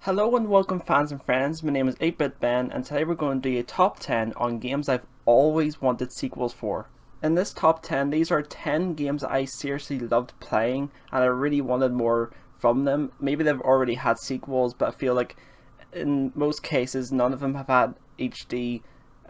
Hello and welcome fans and friends, my name is 8-Bit Ben and today we're going to do a top 10 on games I've always wanted sequels for. In this top 10, these are 10 games that I seriously loved playing and I really wanted more from them. Maybe they've already had sequels, but I feel like in most cases none of them have had HD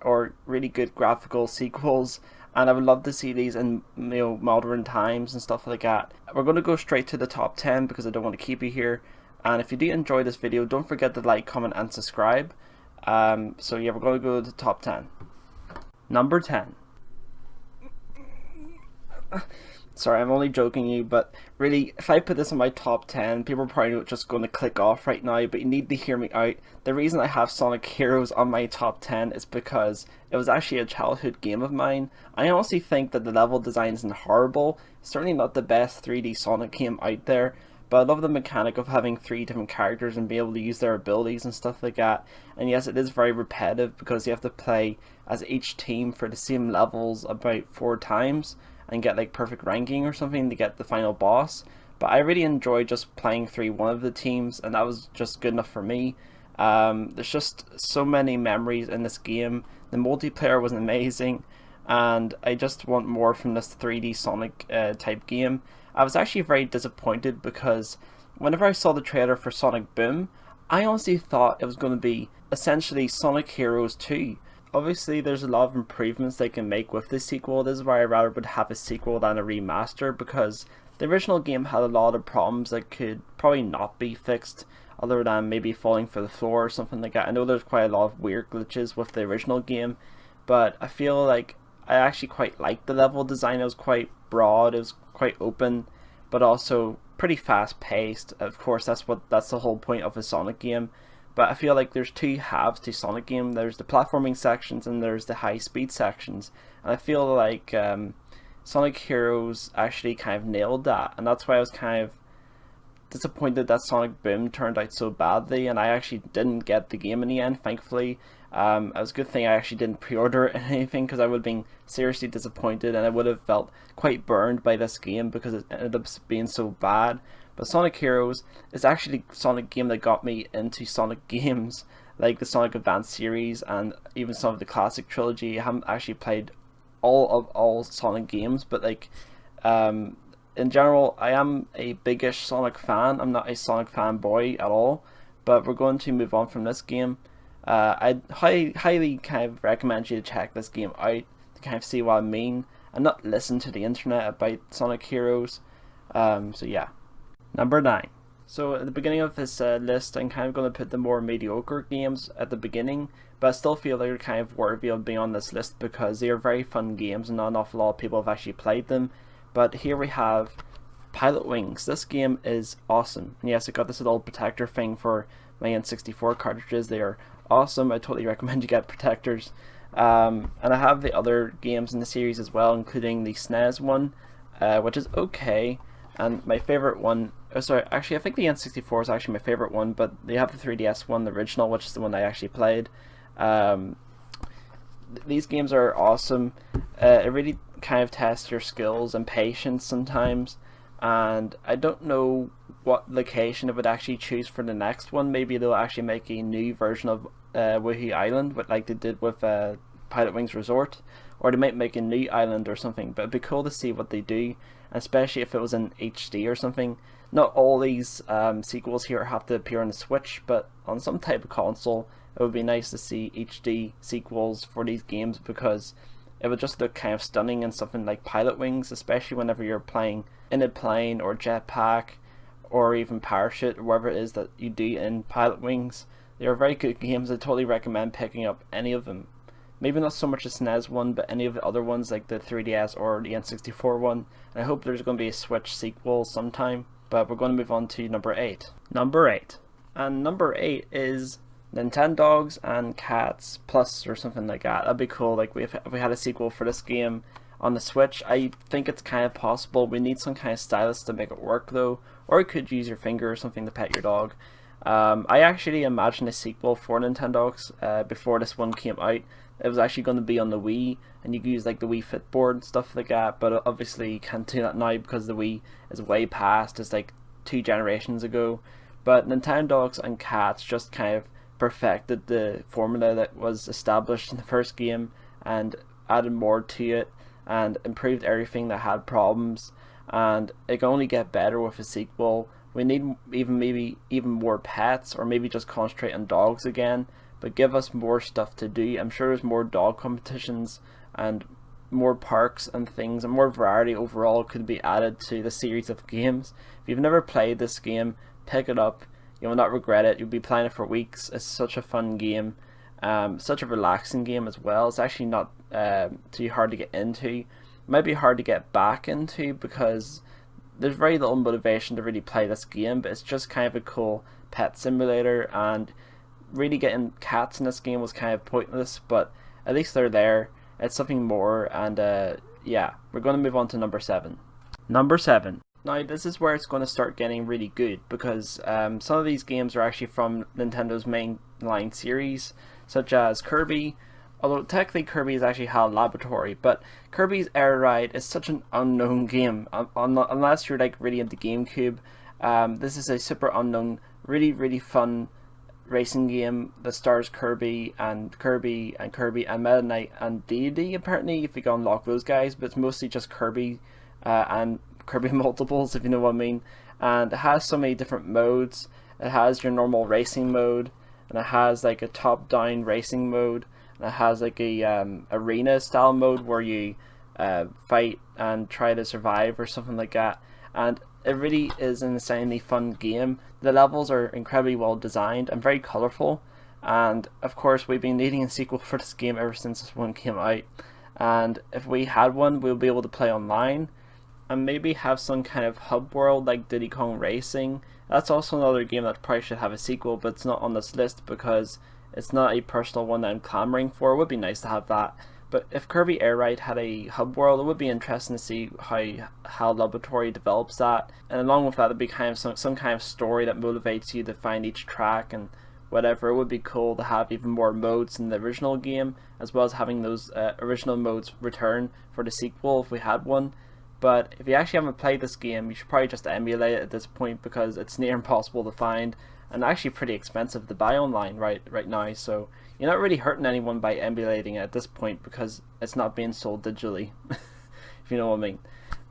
or really good graphical sequels, and I would love to see these in modern times and stuff like that. We're going to go straight to the top 10 because I don't want to keep you here. And if you do enjoy this video, don't forget to like, comment and subscribe. So yeah, we're going to go to the top 10. Number 10. Sorry, I'm only joking you, but really, if I put this in my top 10, people are probably just going to click off right now, but you need to hear me out. The reason I have Sonic Heroes on my top 10 is because it was actually a childhood game of mine. I honestly think that the level design isn't horrible. It's certainly not the best 3D Sonic game out there, but I love the mechanic of having 3 different characters and be able to use their abilities and stuff like that. And yes, it is very repetitive because you have to play as each team for the same levels about 4 times and get like perfect ranking or something to get the final boss. But I really enjoy just playing through one of the teams, and that was just good enough for me. There's just so many memories in this game. The multiplayer was amazing, and I just want more from this 3D Sonic type game. I was actually very disappointed because whenever I saw the trailer for Sonic Boom, I honestly thought it was going to be essentially Sonic Heroes 2. Obviously there's a lot of improvements they can make with this sequel. This is why I rather would have a sequel than a remaster, because the original game had a lot of problems that could probably not be fixed other than maybe falling for the floor or something like that. I know there's quite a lot of weird glitches with the original game, but I feel like I actually quite liked the level design. It was quite broad, it was quite open, but also pretty fast paced. Of course, that's the whole point of a Sonic game. But I feel like there's 2 halves to Sonic game. There's the platforming sections and there's the high speed sections. And I feel like Sonic Heroes actually kind of nailed that, and that's why I was kind of disappointed that Sonic Boom turned out so badly, and I actually didn't get the game in the end, thankfully. It was a good thing I actually didn't pre-order anything, because I would have been seriously disappointed and I would have felt quite burned by this game because it ended up being so bad. But Sonic Heroes is actually the Sonic game that got me into Sonic games, like the Sonic Advance series and even some of the classic trilogy. I haven't actually played all Sonic games, but like in general, I am a biggish Sonic fan. I'm not a Sonic fanboy at all, but we're going to move on from this game. I'd highly kind of recommend you to check this game out to kind of see what I mean and not listen to the internet about Sonic Heroes. So yeah. Number 9. So at the beginning of this list, I'm kind of going to put the more mediocre games at the beginning, but I still feel they're kind of worthy of being on this list because they are very fun games and not an awful lot of people have actually played them. But here we have Pilotwings. This game is awesome. And yes, I got this little protector thing for my N64 cartridges. They are awesome. I totally recommend you get protectors. And I have the other games in the series as well, including the SNES one, which is okay. And my favorite one, actually I think the N64 is actually my favorite one, but they have the 3DS one, the original, which is the one I actually played. These games are awesome. It really kind of tests your skills and patience sometimes, and I don't know what location it would actually choose for the next one. Maybe they'll actually make a new version of Woohoo Island, like they did with Pilotwings Resort, or they might make a new island or something, but it'd be cool to see what they do, especially if it was in HD or something. Not all these sequels here have to appear on the Switch, but on some type of console it would be nice to see HD sequels for these games, because it would just look kind of stunning in something like Pilotwings, especially whenever you're playing in a plane or jetpack or even parachute or whatever it is that you do in Pilotwings. They are very good games. I totally recommend picking up any of them. Maybe not so much the SNES one, but any of the other ones like the 3DS or the N64 one. And I hope there's going to be a Switch sequel sometime. But we're going to move on to number 8. Number 8. And number 8 is Nintendogs and Cats Plus or something like that. That'd be cool. Like if we had a sequel for this game on the Switch, I think it's kind of possible. We need some kind of stylus to make it work though. Or you could use your finger or something to pet your dog. I actually imagined a sequel for Nintendogs before this one came out. It was actually going to be on the Wii, and you could use like the Wii Fit board and stuff like that, but obviously you can't do that now because the Wii is way past. It's like 2 generations ago. But Nintendo dogs and cats just kind of perfected the formula that was established in the first game and added more to it and improved everything that had problems, and it can only get better with a sequel. We need maybe even more pets, or maybe just concentrate on dogs again, but give us more stuff to do. I'm sure there's more dog competitions and more parks and things, and more variety overall could be added to the series of games. If you've never played this game, pick it up. You will not regret it. You'll be playing it for weeks. It's such a fun game, such a relaxing game as well. It's actually not too hard to get into. It might be hard to get back into because there's very little motivation to really play this game, but it's just kind of a cool pet simulator, and really getting cats in this game was kind of pointless, but at least they're there. It's something more, and yeah, we're going to move on to number 7. Number 7. Now, this is where it's going to start getting really good, because some of these games are actually from Nintendo's mainline series, such as Kirby, although technically Kirby is actually HAL Laboratory, but Kirby's Air Right is such an unknown game, unless you're like really into GameCube. This is a super unknown, really fun racing game that stars Kirby and Meta Knight and Deity, apparently, if you can unlock those guys, but it's mostly just Kirby and Kirby multiples, if you know what I mean. And it has so many different modes. It has your normal racing mode, and it has like a top-down racing mode, and it has like a arena style mode where you fight and try to survive or something like that. And it really is an insanely fun game. The levels are incredibly well designed and very colourful, and of course we've been needing a sequel for this game ever since this one came out, and if we had one, we'll be able to play online and maybe have some kind of hub world like Diddy Kong Racing. That's also another game that probably should have a sequel, but it's not on this list because it's not a personal one that I'm clamoring for. It would be nice to have that. But if Kirby Air Right had a hub world, it would be interesting to see how HAL Laboratory develops that. And along with that, there'd be kind of some kind of story that motivates you to find each track and whatever. It would be cool to have even more modes in the original game, as well as having those original modes return for the sequel if we had one. But if you actually haven't played this game, you should probably just emulate it at this point, because it's near impossible to find and actually pretty expensive to buy online right now. So you're not really hurting anyone by emulating it at this point, because it's not being sold digitally, if you know what I mean.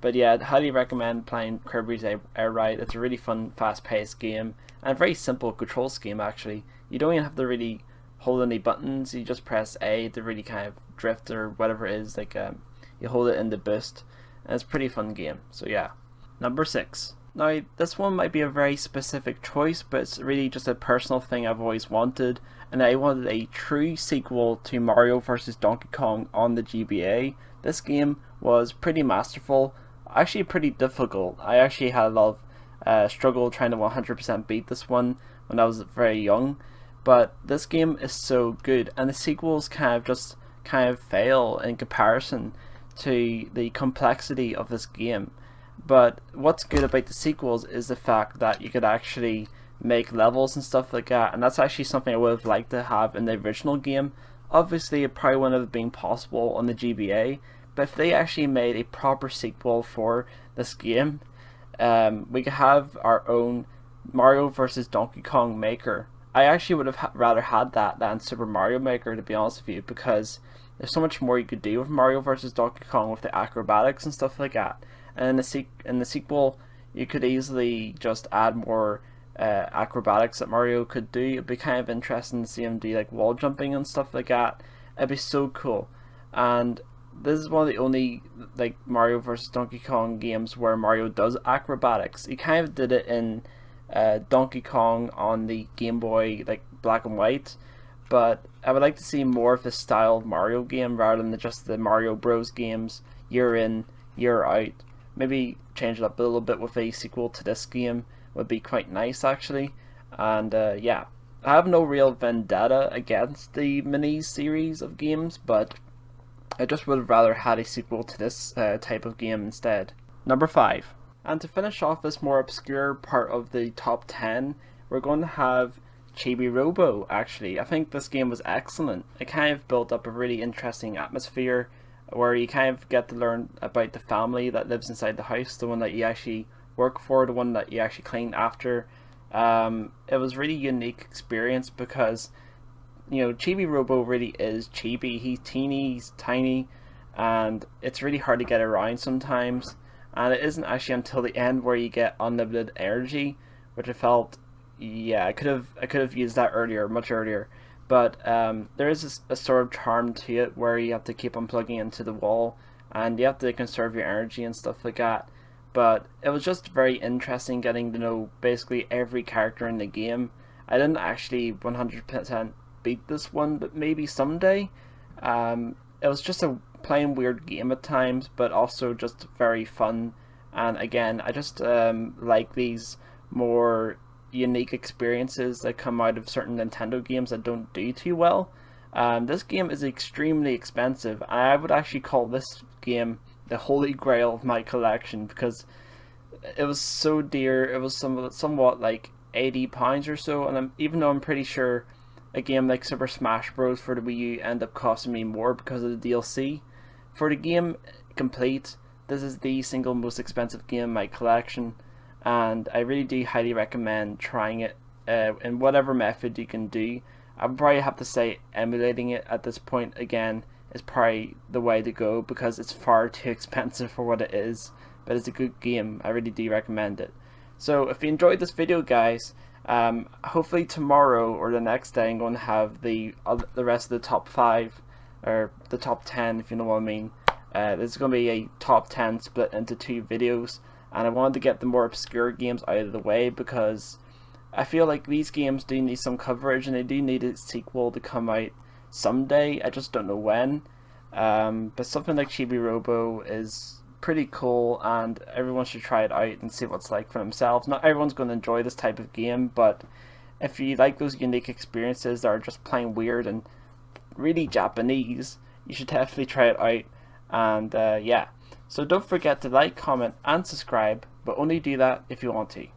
But yeah, I'd highly recommend playing Kirby's Air Right. It's a really fun, fast-paced game, and a very simple control scheme actually. You don't even have to really hold any buttons. You just press A to really kind of drift or whatever it is. Like you hold it in the boost, and it's a pretty fun game. So yeah. Number 6. Now, this one might be a very specific choice, but it's really just a personal thing I've always wanted, and I wanted a true sequel to Mario vs. Donkey Kong on the GBA. This game was pretty masterful, actually pretty difficult. I actually had a lot of struggle trying to 100% beat this one when I was very young, but this game is so good, and the sequels kind of fail in comparison to the complexity of this game. But what's good about the sequels is the fact that you could actually make levels and stuff like that, and that's actually something I would have liked to have in the original game. Obviously it probably wouldn't have been possible on the GBA, but if they actually made a proper sequel for this game, we could have our own Mario vs. Donkey Kong Maker. I actually would have rather had that than Super Mario Maker, to be honest with you, because there's so much more you could do with Mario vs. Donkey Kong with the acrobatics and stuff like that. And in the sequel, you could easily just add more acrobatics that Mario could do. It'd be kind of interesting to see him do like wall jumping and stuff like that. It'd be so cool. And this is one of the only like Mario vs. Donkey Kong games where Mario does acrobatics. He kind of did it in Donkey Kong on the Game Boy, like black and white. But I would like to see more of this style of Mario game rather than just the Mario Bros games year in, year out. Maybe change it up a little bit with a sequel to this game would be quite nice actually. And yeah, I have no real vendetta against the mini series of games, but I just would have rather had a sequel to this type of game instead. Number 5. And to finish off this more obscure part of the top 10, we're going to have Chibi Robo actually. I think this game was excellent. It kind of built up a really interesting atmosphere where you kind of get to learn about the family that lives inside the house, the one that you actually work for, the one that you actually clean after. It was really unique experience because Chibi Robo really is chibi. He's teeny, he's tiny, and it's really hard to get around sometimes. And it isn't actually until the end where you get unlimited energy, which I felt, yeah, I could have used that earlier, much earlier. But there is a sort of charm to it where you have to keep on plugging into the wall, and you have to conserve your energy and stuff like that. But it was just very interesting getting to know basically every character in the game. I didn't actually 100% beat this one, but maybe someday. It was just a plain weird game at times, but also just very fun. And again, I just like these more unique experiences that come out of certain Nintendo games that don't do too well. This game is extremely expensive, and I would actually call this game the holy grail of my collection because it was so dear. It was somewhat like £80 or so, and even though I'm pretty sure a game like Super Smash Bros. For the Wii U ended up costing me more because of the DLC. For the game complete, this is the single most expensive game in my collection, and I really do highly recommend trying it in whatever method you can do. I would probably have to say emulating it at this point again is probably the way to go because it's far too expensive for what it is, but it's a good game. I really do recommend it. So if you enjoyed this video, guys, hopefully tomorrow or the next day I'm going to have the rest of the top 5 or the top 10, if you know what I mean. This is going to be a top 10 split into 2 videos, and I wanted to get the more obscure games out of the way because I feel like these games do need some coverage and they do need a sequel to come out someday. I just don't know when. But something like Chibi Robo is pretty cool, and everyone should try it out and see what it's like for themselves. Not everyone's going to enjoy this type of game, but if you like those unique experiences that are just plain weird and really Japanese, you should definitely try it out. And yeah, so don't forget to like, comment and subscribe, but only do that if you want to.